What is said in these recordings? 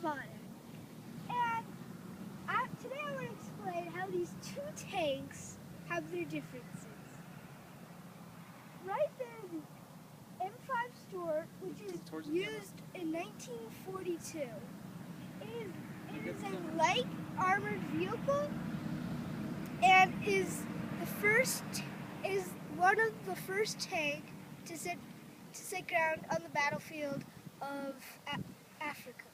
of Honor. And today I want to explain how these two tanks have their differences. Right there, the M5 Stuart, which is used in 1942. It is a light armored vehicle and is one of the first tank to set ground on the battlefield of Africa.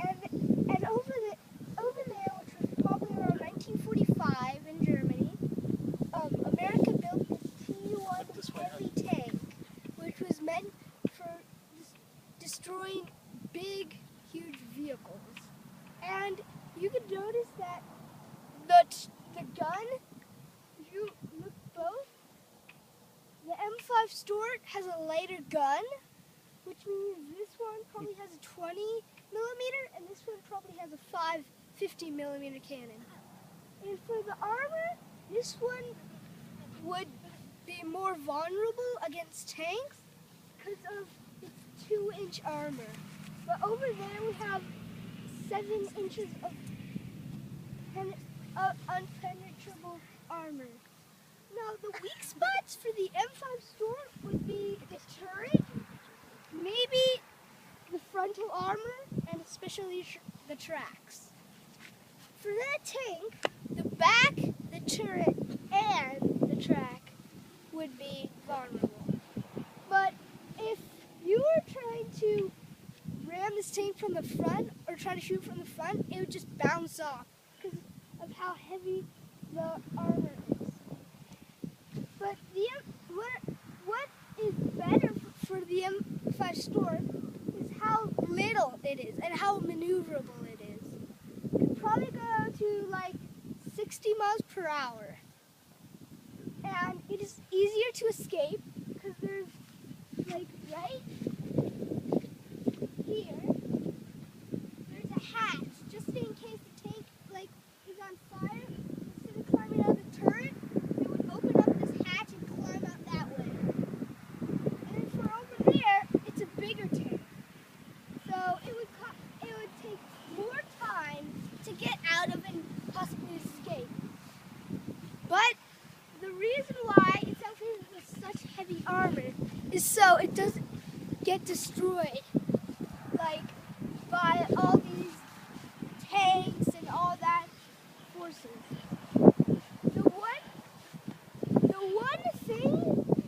And over there, which was probably around 1945 in Germany, America built the T1 heavy tank, which was meant for destroying big, huge vehicles. And you can notice that the gun, if you look both, the M5 Stuart has a lighter gun, which means this one probably has a 20 millimeter, and this one probably has a 50 millimeter cannon. And for the armor, this one would be more vulnerable against tanks because of its 2-inch armor. But over there we have 7 inches of unpenetrable armor. Now the weak spots for the M5 Stuart would be the turret, maybe the frontal armor, and especially the tracks. For that tank, the back, the turret, and the track would be vulnerable. But if you were trying to ram this tank from the front or try to shoot from the front, it would just bounce off because of how heavy the armor is. But what is better for the M5 Stuart is how little it is and how maneuverable it is. It could probably go to like 60 miles per hour. And it is easier to escape because there's like right here, there's a hatch just in case the tank is on fire. Instead of climbing out the turret, it would open up this hatch and climb out that way. And then for over there, it's a bigger tank. So it would take more time to get out of and possibly escape. But the reason why it's outfitted with such heavy armor is so it doesn't get destroyed by all these tanks and all that forces. The one thing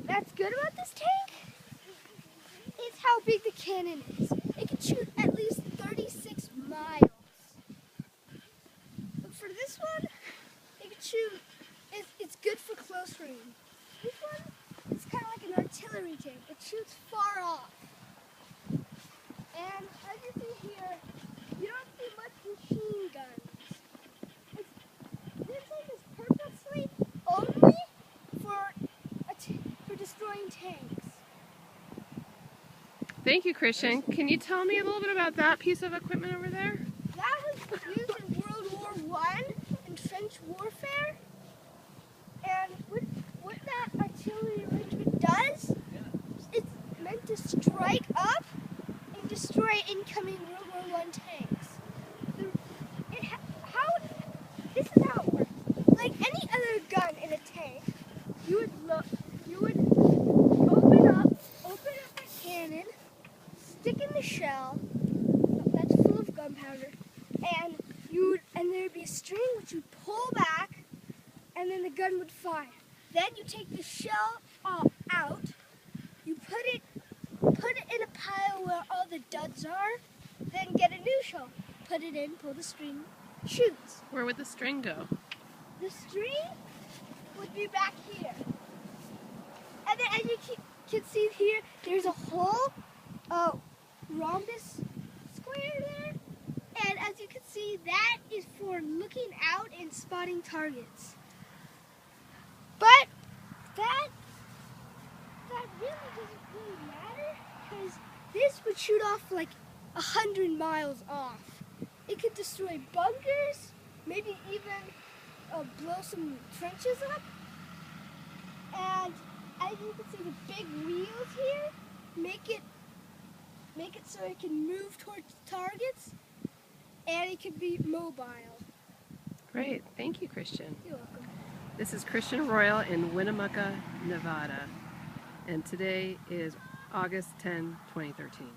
that's good about this tank is how big the cannon is. It can shoot at least 36 miles. But for this one, it can shoot. It's good for close range. This one is kind of like an artillery tank. It shoots far off. And as you see here, you don't see much machine guns. This tank is purposely only for destroying tanks. Thank you, Christian. Can you tell me a little bit about that piece of equipment over there? That was used in World War I in trench warfare. And what that artillery arrangement does, it's meant to strike up and destroy incoming World War I tanks. This is how it works. Like any other gun in a tank, you would open up the cannon, stick in the shell that's full of gunpowder, and there would be a string which you pull back, and then the gun would fire. Then you take the shell out, you put it in a pile where all the duds are, then get a new shell. Put it in, pull the string, shoots. Where would the string go? The string would be back here. And then as you can see here, there's a whole rhombus square there. And as you can see, that is for looking out and spotting targets. But that really doesn't really matter because this would shoot off like 100 miles off. It could destroy bunkers, maybe even blow some trenches up. And as you can see, the big wheels here make it so it can move towards targets. and he can be mobile. Great. Thank you, Christian. You're welcome. This is Christian Royal in Winnemucca, Nevada, and today is August 10, 2013.